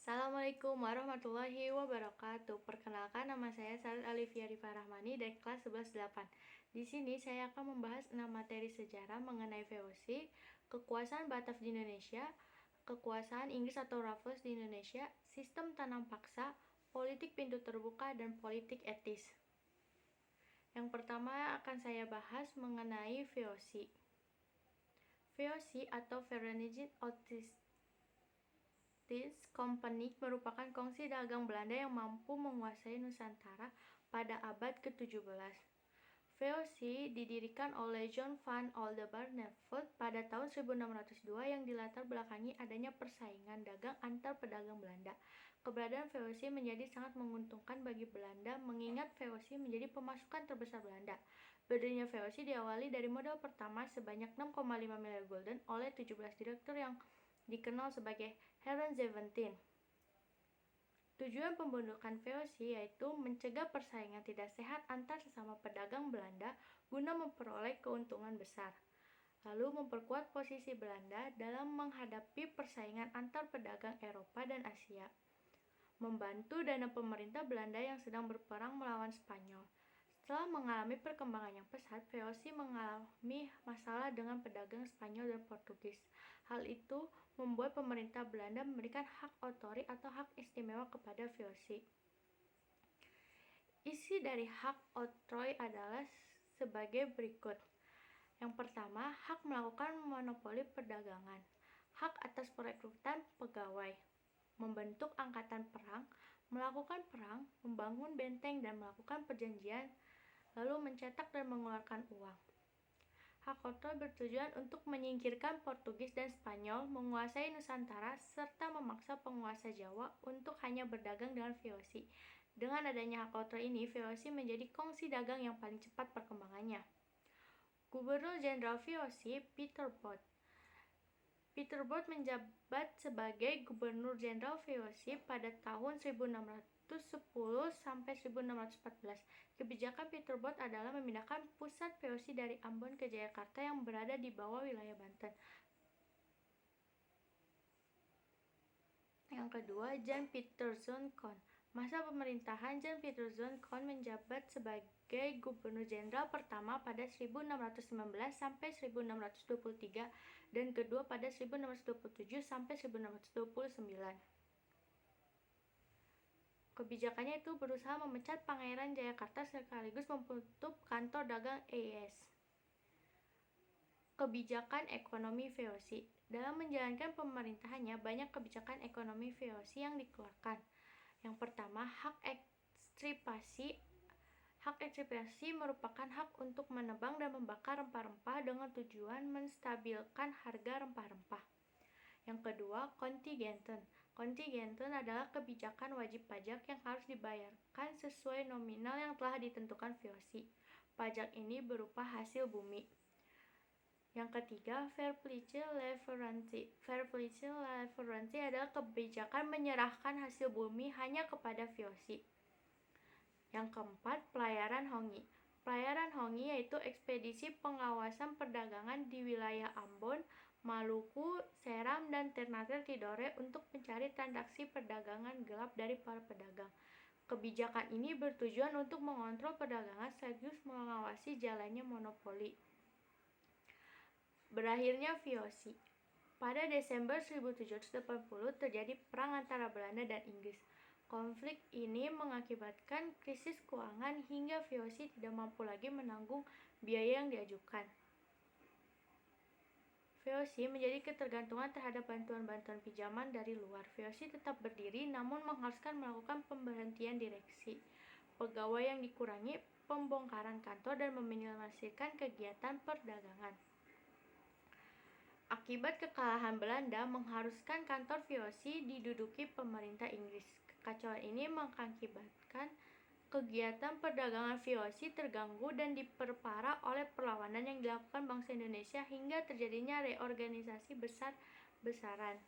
Assalamualaikum warahmatullahi wabarakatuh. Perkenalkan, nama saya Sarat Alivia Rifa Rahmani dari kelas 11-8. Di sini saya akan membahas 6 materi sejarah mengenai VOC, kekuasaan Batak di Indonesia, kekuasaan Inggris atau Raffles di Indonesia, sistem tanam paksa, politik pintu terbuka, dan politik etis. Yang pertama akan saya bahas mengenai VOC. VOC atau Verenigd Oost Company merupakan kongsi dagang Belanda yang mampu menguasai Nusantara pada abad ke-17. VOC didirikan oleh John van Oldenbarneveldt pada tahun 1602 yang dilatar belakangi adanya persaingan dagang antar pedagang Belanda. Keberadaan VOC menjadi sangat menguntungkan bagi Belanda mengingat VOC menjadi pemasukan terbesar Belanda. Berdirinya VOC diawali dari modal pertama sebanyak 6,5 miliar gulden oleh 17 direktur yang dikenal sebagai Heren 17. Tujuan pembentukan VOC yaitu mencegah persaingan tidak sehat antar sesama pedagang Belanda guna memperoleh keuntungan besar, lalu memperkuat posisi Belanda dalam menghadapi persaingan antar pedagang Eropa dan Asia, membantu dana pemerintah Belanda yang sedang berperang melawan Spanyol. Setelah mengalami perkembangan yang pesat, VOC mengalami masalah dengan pedagang Spanyol dan Portugis. Hal itu membuat pemerintah Belanda memberikan hak otori atau hak istimewa kepada VOC. Isi dari hak otroi adalah sebagai berikut. Yang pertama, hak melakukan monopoli perdagangan, hak atas perekrutan pegawai, membentuk angkatan perang, melakukan perang, membangun benteng dan melakukan perjanjian, lalu mencetak dan mengeluarkan uang. Hak otroi bertujuan untuk menyingkirkan Portugis dan Spanyol menguasai Nusantara serta memaksa penguasa Jawa untuk hanya berdagang dengan VOC. Dengan adanya hak otroi ini, VOC menjadi kongsi dagang yang paling cepat perkembangannya. Gubernur Jenderal VOC Peter Both. Peter Both menjabat sebagai Gubernur Jenderal VOC pada tahun 1610 sampai 1614. Kebijakan Peter Both adalah memindahkan pusat VOC dari Ambon ke Jayakarta yang berada di bawah wilayah Banten. Yang kedua, Jan Pieterszoon Koen. Masa pemerintahan Jan Pieterszoon Koen menjabat sebagai Gubernur Jenderal pertama pada 1619 sampai 1623 dan kedua pada 1627 sampai 1629. Kebijakannya itu berusaha memecat Pangeran Jayakarta sekaligus menutup kantor dagang EIS. Kebijakan ekonomi VOC. Dalam menjalankan pemerintahannya, banyak kebijakan ekonomi VOC yang dikeluarkan. Yang pertama, hak ekstirpasi. Hak ekstirpasi merupakan hak untuk menebang dan membakar rempah-rempah dengan tujuan menstabilkan harga rempah-rempah. Yang kedua, kontingenten. Kontingenten adalah kebijakan wajib pajak yang harus dibayarkan sesuai nominal yang telah ditentukan VOC. Pajak ini berupa hasil bumi. Yang ketiga, Verplichte-leverantie. Verplichte-leverantie adalah kebijakan menyerahkan hasil bumi hanya kepada VOC. Yang keempat, pelayaran Hongi. Pelayaran Hongi yaitu ekspedisi pengawasan perdagangan di wilayah Ambon, Maluku, Seram, dan Ternate Tidore untuk mencari transaksi perdagangan gelap dari para pedagang. Kebijakan ini bertujuan untuk mengontrol perdagangan sekaligus mengawasi jalannya monopoli. Berakhirnya VOC. Pada Desember 1780 terjadi perang antara Belanda dan Inggris. Konflik ini mengakibatkan krisis keuangan hingga VOC tidak mampu lagi menanggung biaya yang diajukan. VOC menjadi ketergantungan terhadap bantuan-bantuan pinjaman dari luar. VOC tetap berdiri namun mengharuskan melakukan pemberhentian direksi, pegawai yang dikurangi, pembongkaran kantor, dan meminimalisasikan kegiatan perdagangan. Akibat kekalahan Belanda mengharuskan kantor VOC diduduki pemerintah Inggris. Kekacauan ini mengakibatkan kegiatan perdagangan VOC terganggu dan diperparah oleh perlawanan yang dilakukan bangsa Indonesia hingga terjadinya reorganisasi besar-besaran.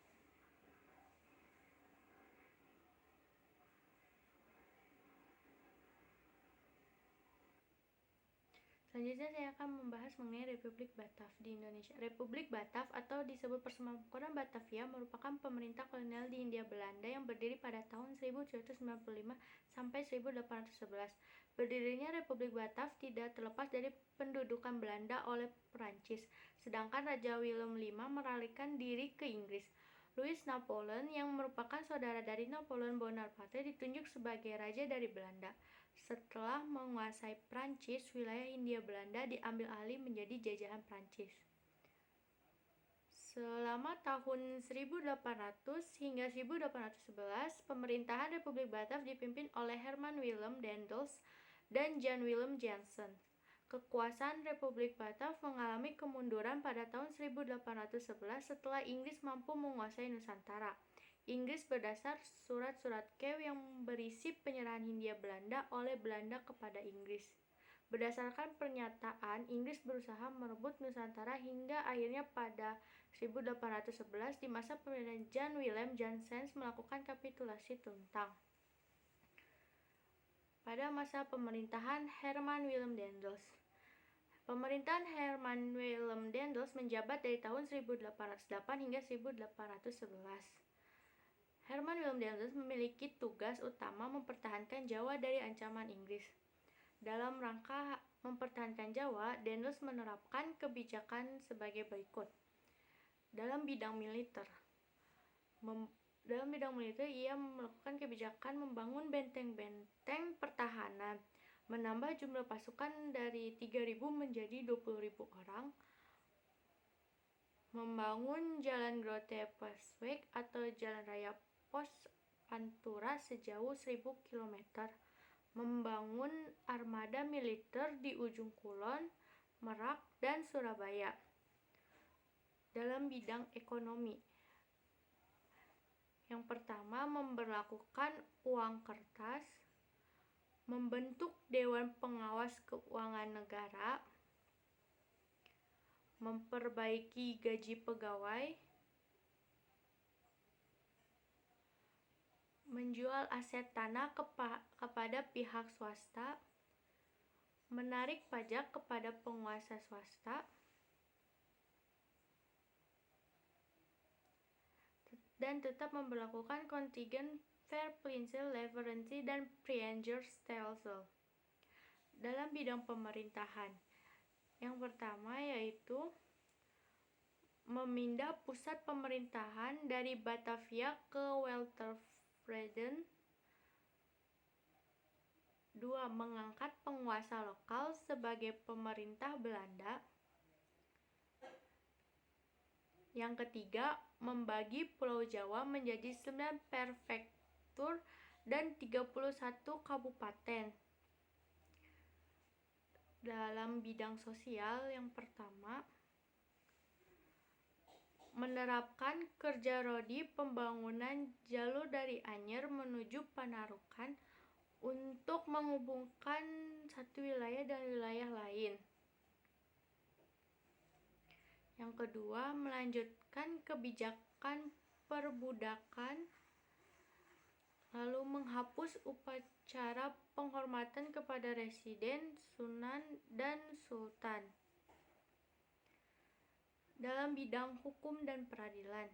Selanjutnya saya akan membahas mengenai Republik Batav di Indonesia. Republik Batav atau disebut Persemakmuran Batavia merupakan pemerintah kolonial di Hindia Belanda yang berdiri pada tahun 1795 sampai 1811. Berdirinya Republik Batav tidak terlepas dari pendudukan Belanda oleh Perancis, sedangkan Raja Willem V melarikan diri ke Inggris. Louis Napoleon yang merupakan saudara dari Napoleon Bonaparte ditunjuk sebagai raja dari Belanda. Setelah menguasai Prancis, wilayah Hindia Belanda diambil alih menjadi jajahan Prancis. Selama tahun 1800 hingga 1811, pemerintahan Republik Batav dipimpin oleh Herman Willem Daendels dan Jan Willem Jansen. Kekuasaan Republik Batav mengalami kemunduran pada tahun 1811 setelah Inggris mampu menguasai Nusantara. Inggris berdasar surat-surat Kew yang berisi penyerahan Hindia Belanda oleh Belanda kepada Inggris. Berdasarkan pernyataan, Inggris berusaha merebut Nusantara hingga akhirnya pada 1811 di masa pemerintahan Jan Willem Jansen melakukan kapitulasi Tuntang. Pada masa pemerintahan Herman Willem Daendels. Pemerintahan Herman Willem Daendels menjabat dari tahun 1808 hingga 1811. Herman Willem Daendels memiliki tugas utama mempertahankan Jawa dari ancaman Inggris. Dalam rangka mempertahankan Jawa, Daendels menerapkan kebijakan sebagai berikut. Dalam bidang militer, ia melakukan kebijakan membangun benteng-benteng pertahanan, menambah jumlah pasukan dari 3.000 menjadi 20.000 orang, membangun jalan Grote Passweg atau jalan raya pos Pantura sejauh 1.000 km, membangun armada militer di ujung Kulon, Merak, dan Surabaya. Dalam bidang ekonomi, yang pertama memberlakukan uang kertas, membentuk Dewan Pengawas Keuangan Negara, memperbaiki gaji pegawai, menjual aset tanah kepada pihak swasta, menarik pajak kepada penguasa swasta, dan tetap memberlakukan kontingen Verplinsel, Leverency, dan Priengerstelsel. Dalam bidang pemerintahan, yang pertama yaitu memindah pusat pemerintahan dari Batavia ke Weltervreden. 2. Mengangkat penguasa lokal sebagai pemerintah Belanda. Yang ketiga, membagi Pulau Jawa menjadi 9 prefektur dan 31 kabupaten. Dalam bidang sosial, yang pertama, menerapkan kerja rodi pembangunan jalur dari Anyer menuju Panarukan untuk menghubungkan satu wilayah dan wilayah lain. Yang kedua, melanjutkan kebijakan perbudakan, lalu menghapus upacara penghormatan kepada residen, sunan, dan sultan. Dalam bidang hukum dan peradilan,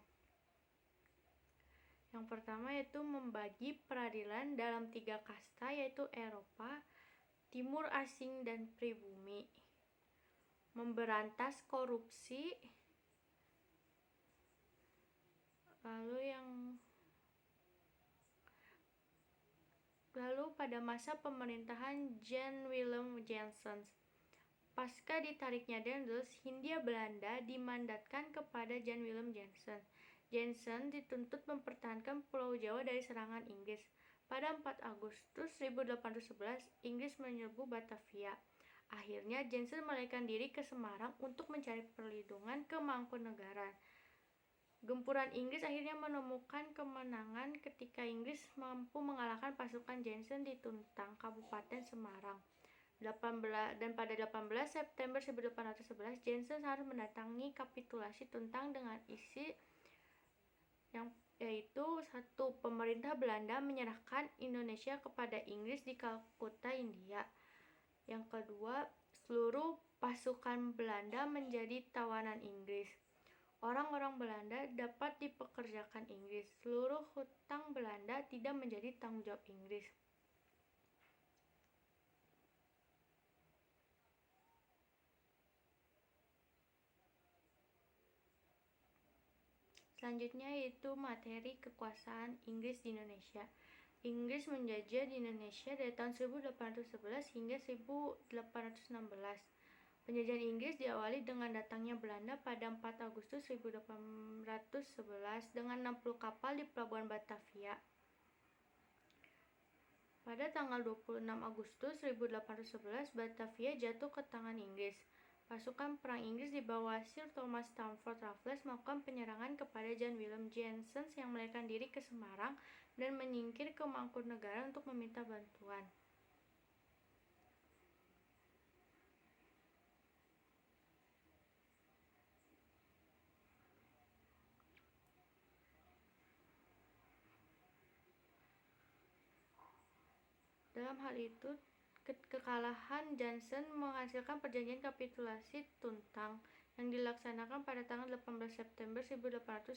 yang pertama yaitu membagi peradilan dalam 3 kasta yaitu Eropa, Timur Asing, dan Pribumi. Memberantas korupsi. Lalu pada masa pemerintahan Jan Willem Jansen, pasca ditariknya Daendels, Hindia Belanda dimandatkan kepada Jan Willem Jansen. Jansen dituntut mempertahankan Pulau Jawa dari serangan Inggris. Pada 4 Agustus 1811, Inggris menyerbu Batavia. Akhirnya Jansen melarikan diri ke Semarang untuk mencari perlindungan ke Mangkunegaran. Gempuran Inggris akhirnya menemukan kemenangan ketika Inggris mampu mengalahkan pasukan Jansen di Tuntang, Kabupaten Semarang. Dan pada 18 September 1811, Jansen harus mendatangi kapitulasi Tuntang dengan isi yaitu 1. Pemerintah Belanda menyerahkan Indonesia kepada Inggris di Kalkuta, India. Yang kedua, seluruh pasukan Belanda menjadi tawanan Inggris. Orang-orang Belanda dapat dipekerjakan Inggris. Seluruh hutang Belanda tidak menjadi tanggung jawab Inggris. Selanjutnya yaitu materi kekuasaan Inggris di Indonesia. Inggris menjajah di Indonesia dari tahun 1811 hingga 1816. Penjajahan Inggris diawali dengan datangnya Belanda pada 4 Agustus 1811 dengan 60 kapal di pelabuhan Batavia. Pada tanggal 26 Agustus 1811, Batavia jatuh ke tangan Inggris. Pasukan perang Inggris di bawah Sir Thomas Stamford Raffles melakukan penyerangan kepada John William Jansen yang melarikan diri ke Semarang dan menyingkir ke Mangkunegaran untuk meminta bantuan. Dalam hal itu, kekalahan Jansen menghasilkan perjanjian kapitulasi Tuntang yang dilaksanakan pada tanggal 18 September 1811.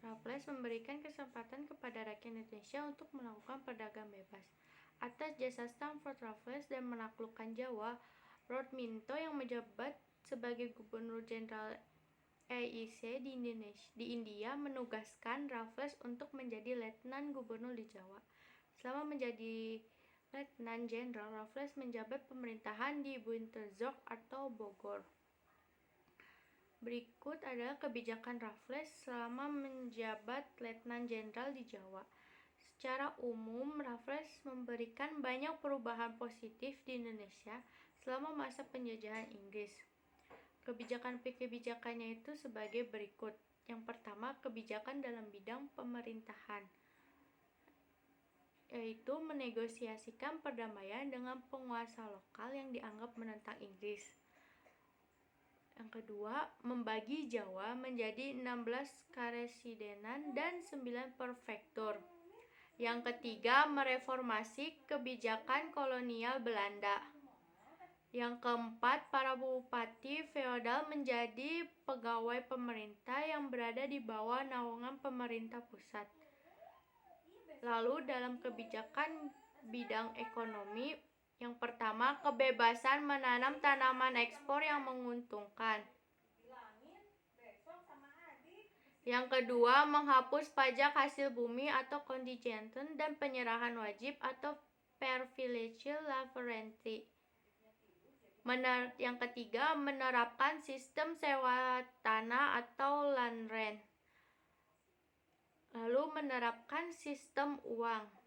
Raffles memberikan kesempatan kepada rakyat Indonesia untuk melakukan perdagangan bebas. Atas jasa Stamford Raffles dan menaklukkan Jawa, Lord Minto yang menjabat sebagai Gubernur Jenderal EIC di India menugaskan Raffles untuk menjadi Letnan Gubernur di Jawa. Selama menjadi Letnan Jenderal, Raffles menjabat pemerintahan di Buinterdorp atau Bogor. Berikut adalah kebijakan Raffles selama menjabat Letnan Jenderal di Jawa. Secara umum, Raffles memberikan banyak perubahan positif di Indonesia selama masa penjajahan Inggris. Kebijakannya itu sebagai berikut. Yang pertama, kebijakan dalam bidang pemerintahan, yaitu menegosiasikan perdamaian dengan penguasa lokal yang dianggap menentang Inggris. Yang kedua, membagi Jawa menjadi 16 karesidenan dan 9 prefektur. Yang ketiga, mereformasi kebijakan kolonial Belanda. Yang keempat, para bupati feodal menjadi pegawai pemerintah yang berada di bawah naungan pemerintah pusat. Lalu dalam kebijakan bidang ekonomi, yang pertama, kebebasan menanam tanaman ekspor yang menguntungkan. Yang kedua, menghapus pajak hasil bumi atau kontingenten dan penyerahan wajib atau privilege laverenty. Yang ketiga, menerapkan sistem sewa tanah atau land rent. Lalu menerapkan sistem uang.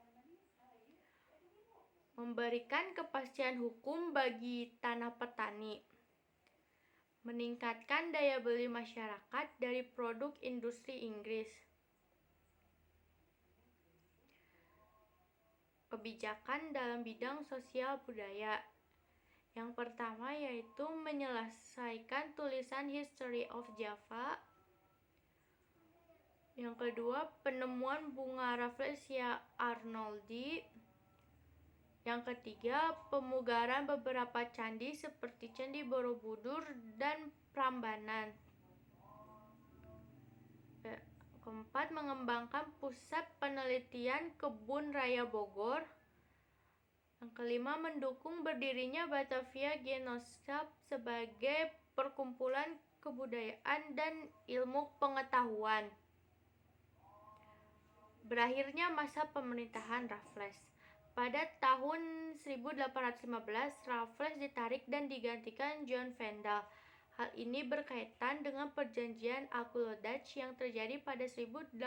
Memberikan kepastian hukum bagi tanah petani, meningkatkan daya beli masyarakat dari produk industri Inggris. Kebijakan dalam bidang sosial budaya. Yang pertama yaitu menyelesaikan tulisan History of Java. Yang kedua, penemuan bunga Rafflesia arnoldii. Yang ketiga, pemugaran beberapa candi seperti Candi Borobudur dan Prambanan. Keempat, mengembangkan pusat penelitian kebun raya Bogor. Yang kelima, mendukung berdirinya Batavia Genootschap sebagai perkumpulan kebudayaan dan ilmu pengetahuan. Berakhirnya masa pemerintahan Raffles. Pada tahun 1815, Raffles ditarik dan digantikan John Vandal. Hal ini berkaitan dengan perjanjian Agulhadach yang terjadi pada 1814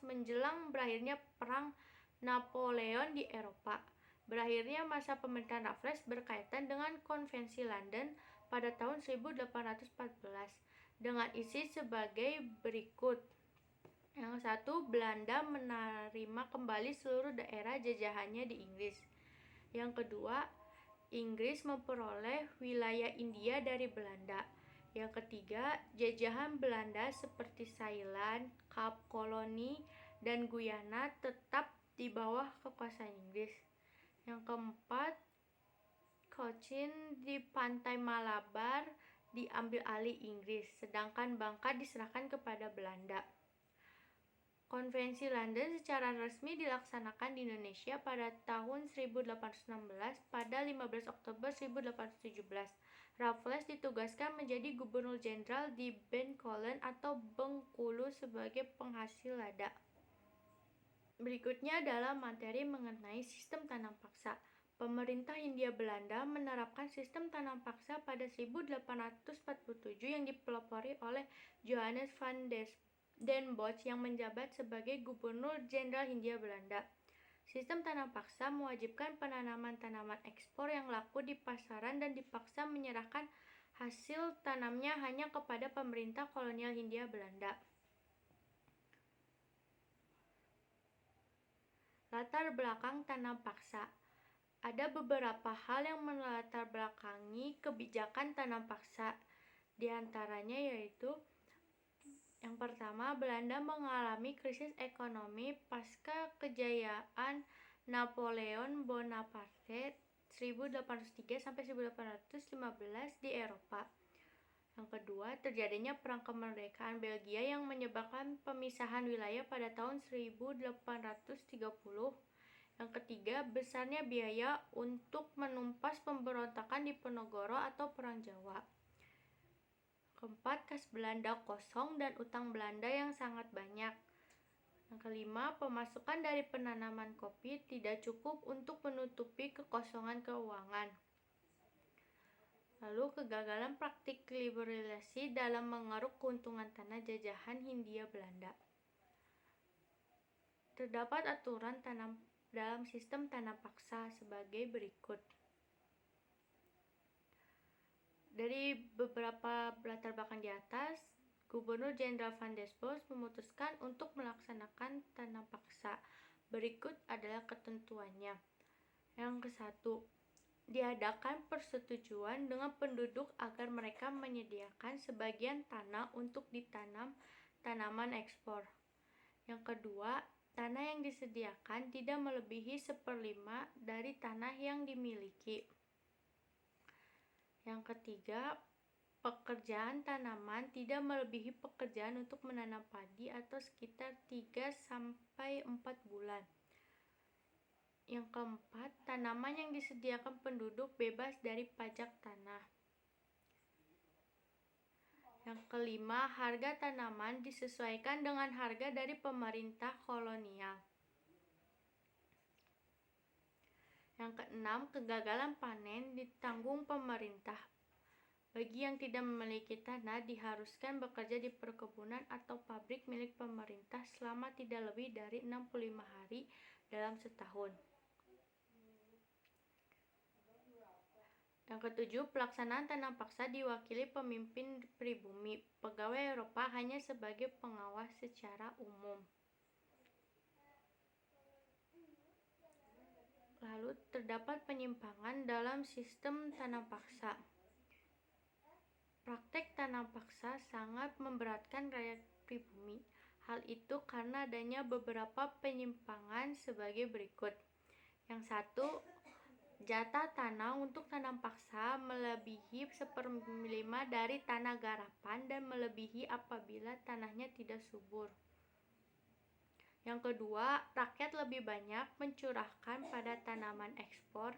menjelang berakhirnya Perang Napoleon di Eropa. Berakhirnya masa pemerintahan Raffles berkaitan dengan Konvensi London pada tahun 1814 dengan isi sebagai berikut. Yang satu, Belanda menerima kembali seluruh daerah jajahannya di Inggris. Yang kedua, Inggris memperoleh wilayah India dari Belanda. Yang ketiga, jajahan Belanda seperti Thailand, Kap Koloni, dan Guyana tetap di bawah kekuasaan Inggris. Yang keempat, Cochin di pantai Malabar diambil alih Inggris, sedangkan Bangka diserahkan kepada Belanda. Konvensi London secara resmi dilaksanakan di Indonesia pada tahun 1816 pada 15 Oktober 1817. Raffles ditugaskan menjadi Gubernur Jenderal di Bencoolen atau Bengkulu sebagai penghasil lada. Berikutnya adalah materi mengenai sistem tanam paksa. Pemerintah Hindia Belanda menerapkan sistem tanam paksa pada 1847 yang dipelopori oleh Johannes van den Bosch yang menjabat sebagai Gubernur Jenderal Hindia Belanda. Sistem tanam paksa mewajibkan penanaman tanaman ekspor yang laku di pasaran dan dipaksa menyerahkan hasil tanamnya hanya kepada pemerintah kolonial Hindia Belanda. Latar belakang tanam paksa. Ada beberapa hal yang melatar belakangi kebijakan tanam paksa. Di antaranya yaitu yang pertama, Belanda mengalami krisis ekonomi pasca kejayaan Napoleon Bonaparte 1803-1815 di Eropa. Yang kedua, terjadinya perang kemerdekaan Belgia yang menyebabkan pemisahan wilayah pada tahun 1830. Yang ketiga, besarnya biaya untuk menumpas pemberontakan di Ponorogo atau Perang Jawa. Keempat, kas Belanda kosong dan utang Belanda yang sangat banyak. Yang kelima, pemasukan dari penanaman kopi tidak cukup untuk menutupi kekosongan keuangan. Lalu, kegagalan praktik liberalisasi dalam mengeruk keuntungan tanah jajahan Hindia Belanda. Terdapat aturan tanam dalam sistem tanam paksa sebagai berikut. Dari beberapa latar belakang di atas, Gubernur Jenderal van den Bosch memutuskan untuk melaksanakan tanam paksa. Berikut adalah ketentuannya. Yang ke-1, diadakan persetujuan dengan penduduk agar mereka menyediakan sebagian tanah untuk ditanam tanaman ekspor. Yang kedua, tanah yang disediakan tidak melebihi 1/5 dari tanah yang dimiliki. Yang ketiga, pekerjaan tanaman tidak melebihi pekerjaan untuk menanam padi atau sekitar 3-4 bulan. Yang keempat, tanaman yang disediakan penduduk bebas dari pajak tanah. Yang kelima, harga tanaman disesuaikan dengan harga dari pemerintah kolonial. Yang keenam, kegagalan panen ditanggung pemerintah. Bagi yang tidak memiliki tanah, diharuskan bekerja di perkebunan atau pabrik milik pemerintah selama tidak lebih dari 65 hari dalam setahun. Yang ketujuh, pelaksanaan tanam paksa diwakili pemimpin pribumi. Pegawai Eropa hanya sebagai pengawas secara umum. Lalu, terdapat penyimpangan dalam sistem tanam paksa. Praktek tanam paksa sangat memberatkan rakyat pribumi. Hal itu karena adanya beberapa penyimpangan sebagai berikut. Yang satu, jatah tanah untuk tanam paksa melebihi 1/5 dari tanah garapan dan melebihi apabila tanahnya tidak subur. Yang kedua, rakyat lebih banyak mencurahkan pada tanaman ekspor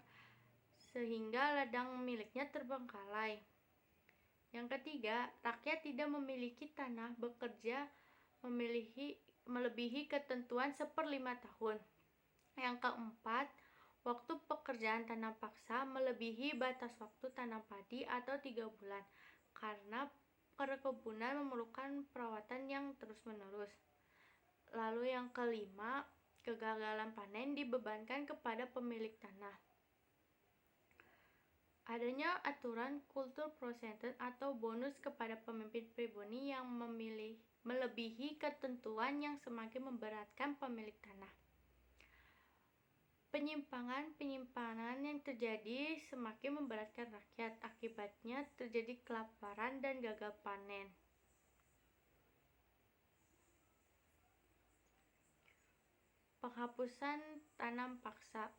sehingga ladang miliknya terbengkalai. Yang ketiga, rakyat tidak memiliki tanah bekerja melebihi ketentuan 1/5 tahun. Yang keempat, waktu pekerjaan tanam paksa melebihi batas waktu tanam padi atau 3 bulan karena perkebunan memerlukan perawatan yang terus-menerus. Lalu yang kelima, kegagalan panen dibebankan kepada pemilik tanah. Adanya aturan kultur prosenten atau bonus kepada pemimpin pribumi yang melebihi ketentuan yang semakin memberatkan pemilik tanah. Penyimpangan yang terjadi semakin memberatkan rakyat. Akibatnya terjadi kelaparan dan gagal panen. Penghapusan tanam paksa.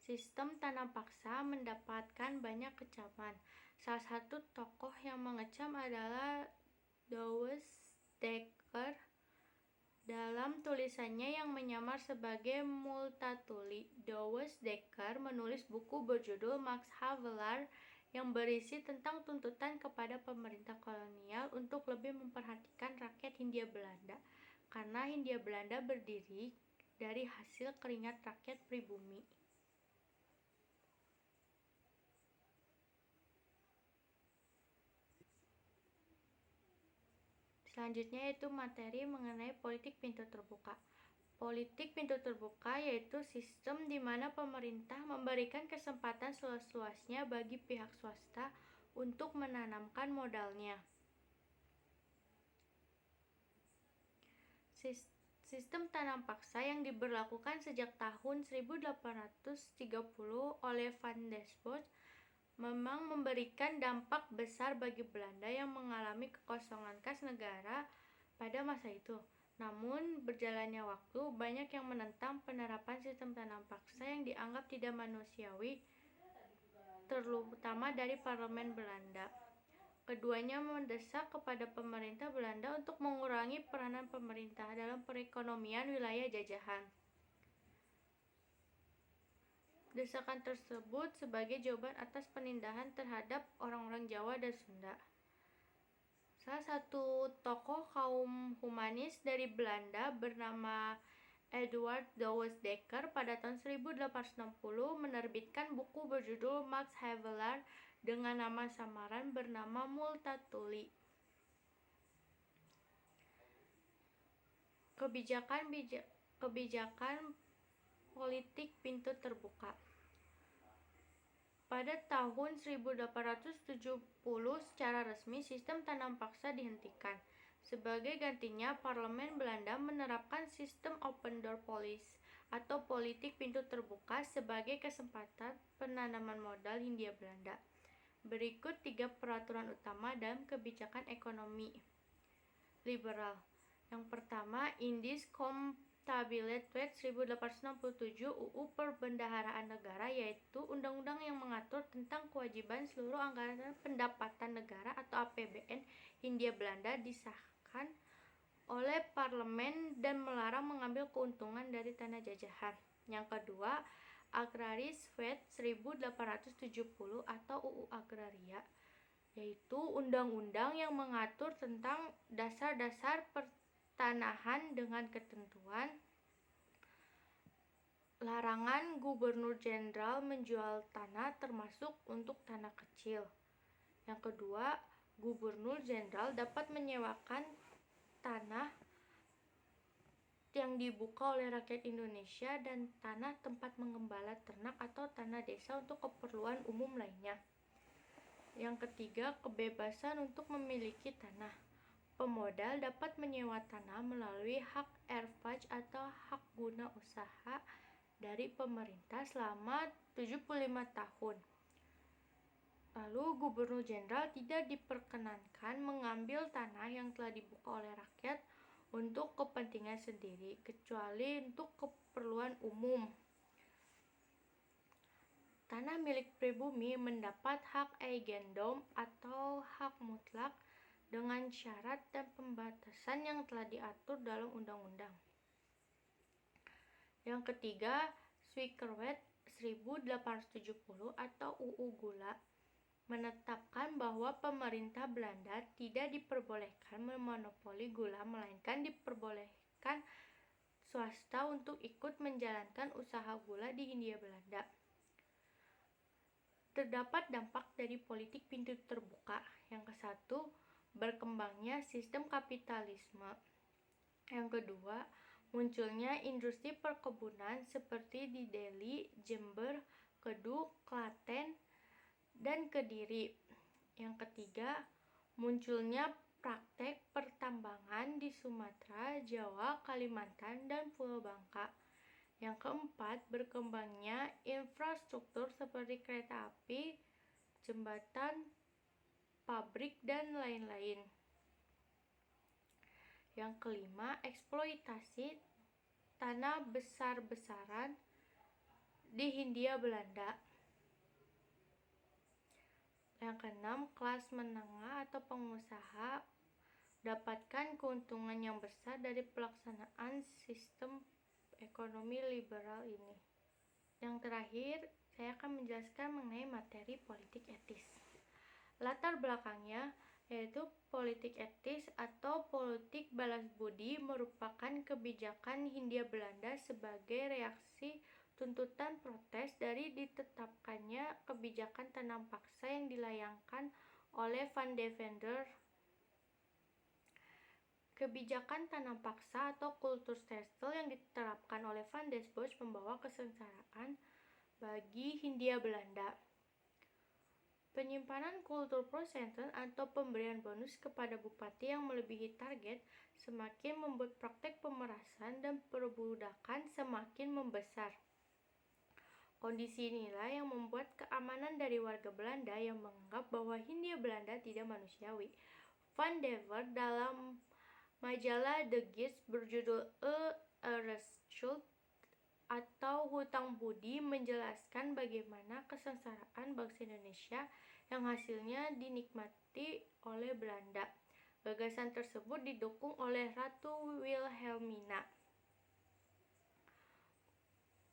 Sistem tanam paksa mendapatkan banyak kecaman. Salah satu tokoh yang mengecam adalah Douwe Dekker dalam tulisannya yang menyamar sebagai Multatuli. Douwe Dekker menulis buku berjudul Max Havelaar yang berisi tentang tuntutan kepada pemerintah kolonial untuk lebih memperhatikan rakyat Hindia Belanda, karena Hindia Belanda berdiri dari hasil keringat rakyat pribumi. Selanjutnya yaitu materi mengenai politik pintu terbuka. Politik pintu terbuka yaitu sistem di mana pemerintah memberikan kesempatan seluas-luasnya bagi pihak swasta untuk menanamkan modalnya. Sistem tanam paksa yang diberlakukan sejak tahun 1830 oleh Van Despot memang memberikan dampak besar bagi Belanda yang mengalami kekosongan kas negara pada masa itu. Namun, berjalannya waktu, banyak yang menentang penerapan sistem tanam paksa yang dianggap tidak manusiawi, terutama dari parlemen Belanda. Keduanya mendesak kepada pemerintah Belanda untuk mengurangi peranan pemerintah dalam perekonomian wilayah jajahan. Desakan tersebut sebagai jawaban atas penindasan terhadap orang-orang Jawa dan Sunda. Salah satu tokoh kaum humanis dari Belanda bernama Eduard Douwe Dekker pada tahun 1860 menerbitkan buku berjudul Max Havelaar dengan nama samaran bernama Multatuli. Kebijakan politik pintu terbuka. Pada tahun 1870 secara resmi sistem tanam paksa dihentikan. Sebagai gantinya, parlemen Belanda menerapkan sistem open door policy atau politik pintu terbuka sebagai kesempatan penanaman modal Hindia Belanda. Berikut 3 peraturan utama dalam kebijakan ekonomi liberal. Yang pertama, Indis Comptabile Wet 1867 UU Perbendaharaan Negara, yaitu undang-undang yang mengatur tentang kewajiban seluruh anggaran pendapatan negara atau APBN Hindia Belanda disahkan oleh parlemen dan melarang mengambil keuntungan dari tanah jajahan. Yang kedua, Agraris Wet 1870 atau UU Agraria, yaitu undang-undang yang mengatur tentang dasar-dasar pertanahan dengan ketentuan larangan gubernur jenderal menjual tanah termasuk untuk tanah kecil. Yang kedua, gubernur jenderal dapat menyewakan tanah yang dibuka oleh rakyat Indonesia dan tanah tempat mengembala ternak atau tanah desa untuk keperluan umum lainnya. Yang ketiga, kebebasan untuk memiliki tanah. Pemodal dapat menyewa tanah melalui hak erfaj atau hak guna usaha dari pemerintah selama 75 tahun. Lalu, gubernur jenderal tidak diperkenankan mengambil tanah yang telah dibuka oleh rakyat untuk kepentingan sendiri, kecuali untuk keperluan umum. Tanah milik pribumi mendapat hak eigendom atau hak mutlak dengan syarat dan pembatasan yang telah diatur dalam undang-undang. Yang ketiga, Suikerwet 1870 atau UU Gula menetapkan bahwa pemerintah Belanda tidak diperbolehkan memonopoli gula, melainkan diperbolehkan swasta untuk ikut menjalankan usaha gula di Hindia Belanda. Terdapat dampak dari politik pintu terbuka. Yang ke-1, berkembangnya sistem kapitalisme. Yang kedua, Munculnya industri perkebunan seperti di Deli, Jember, Kedung, Klaten, dan Kediri. Yang ketiga, munculnya praktek pertambangan di Sumatera, Jawa, Kalimantan, dan Pulau Bangka. Yang keempat, berkembangnya infrastruktur seperti kereta api, jembatan, pabrik, dan lain-lain. Yang kelima, eksploitasi tanah besar-besaran di Hindia Belanda. Yang keenam, kelas menengah atau pengusaha dapatkan keuntungan yang besar dari pelaksanaan sistem ekonomi liberal ini. Yang terakhir, saya akan menjelaskan mengenai materi politik etis. Latar belakangnya yaitu politik etis atau politik balas budi merupakan kebijakan Hindia Belanda sebagai reaksi tuntutan protes dari ditetapkannya kebijakan tanam paksa yang dilayangkan oleh Van Deventer. Kebijakan tanam paksa atau kulturstelsel yang diterapkan oleh Van der Bosch membawa kesengsaraan bagi Hindia Belanda. Penyimpanan kultur prosenten atau pemberian bonus kepada bupati yang melebihi target semakin membuat praktek pemerasan dan perbudakan semakin membesar. Kondisi inilah yang membuat keamanan dari warga Belanda yang menganggap bahwa Hindia Belanda tidak manusiawi. Van Deventer dalam majalah The Gids berjudul A Rechtsschuld atau Hutang Budi menjelaskan bagaimana kesengsaraan bangsa Indonesia yang hasilnya dinikmati oleh Belanda. Gagasan tersebut didukung oleh Ratu Wilhelmina.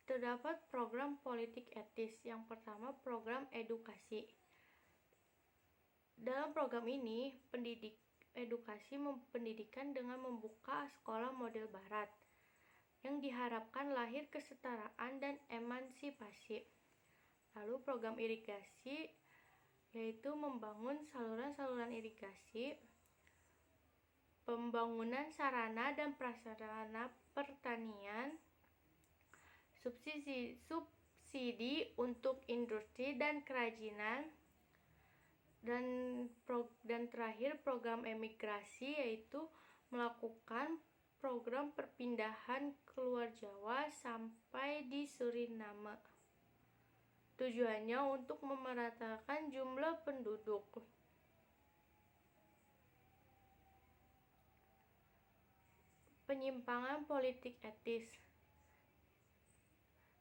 Terdapat program politik etis. Yang pertama, program edukasi. Dalam program ini, edukasi pendidikan dengan membuka sekolah model barat yang diharapkan lahir kesetaraan dan emansipasi. Lalu program irigasi yaitu membangun saluran-saluran irigasi, pembangunan sarana dan prasarana pertanian, subsidi untuk industri dan kerajinan, dan terakhir program emigrasi yaitu melakukan program perpindahan keluar Jawa sampai di Suriname. Tujuannya untuk memeratakan jumlah penduduk. Penyimpangan politik etis.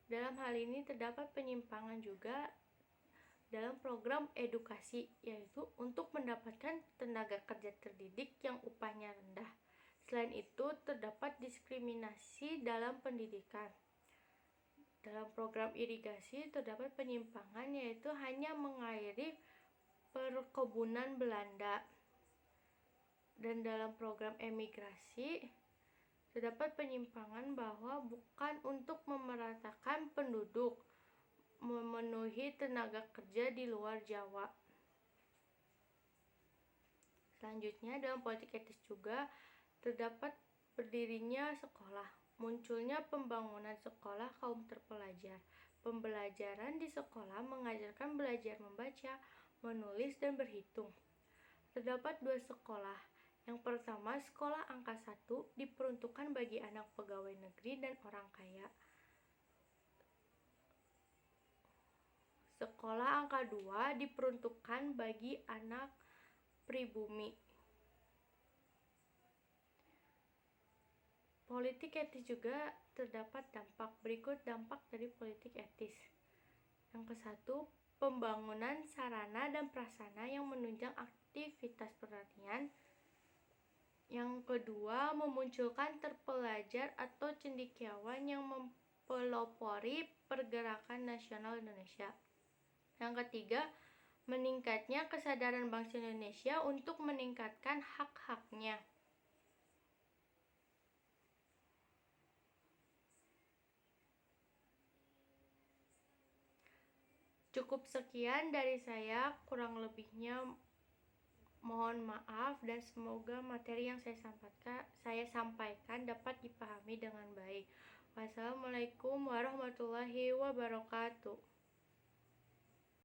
Dalam hal ini terdapat penyimpangan juga dalam program edukasi, yaitu untuk mendapatkan tenaga kerja terdidik yang upahnya rendah. Selain itu, terdapat diskriminasi dalam pendidikan. Dalam program irigasi terdapat penyimpangan, yaitu hanya mengairi perkebunan Belanda. Dan dalam program emigrasi terdapat penyimpangan bahwa bukan untuk memeratakan penduduk, memenuhi tenaga kerja di luar Jawa. Selanjutnya, dalam politik etis juga terdapat berdirinya sekolah, munculnya pembangunan sekolah kaum terpelajar. Pembelajaran di sekolah mengajarkan belajar membaca, menulis, dan berhitung. Terdapat 2 sekolah. Yang pertama, sekolah angka 1 diperuntukkan bagi anak pegawai negeri dan orang kaya. Sekolah angka 2 diperuntukkan bagi anak pribumi. Politik etis juga terdapat dampak. Berikut dampak dari politik etis. Yang ke-1, pembangunan sarana dan prasarana yang menunjang aktivitas pertanian. Yang kedua, memunculkan terpelajar atau cendekiawan yang mempelopori pergerakan nasional Indonesia. Yang ketiga, meningkatnya kesadaran bangsa Indonesia untuk meningkatkan hak-haknya. Cukup sekian dari saya, kurang lebihnya Mohon maaf dan semoga materi yang saya sampaikan dapat dipahami dengan baik. Wassalamualaikum warahmatullahi wabarakatuh.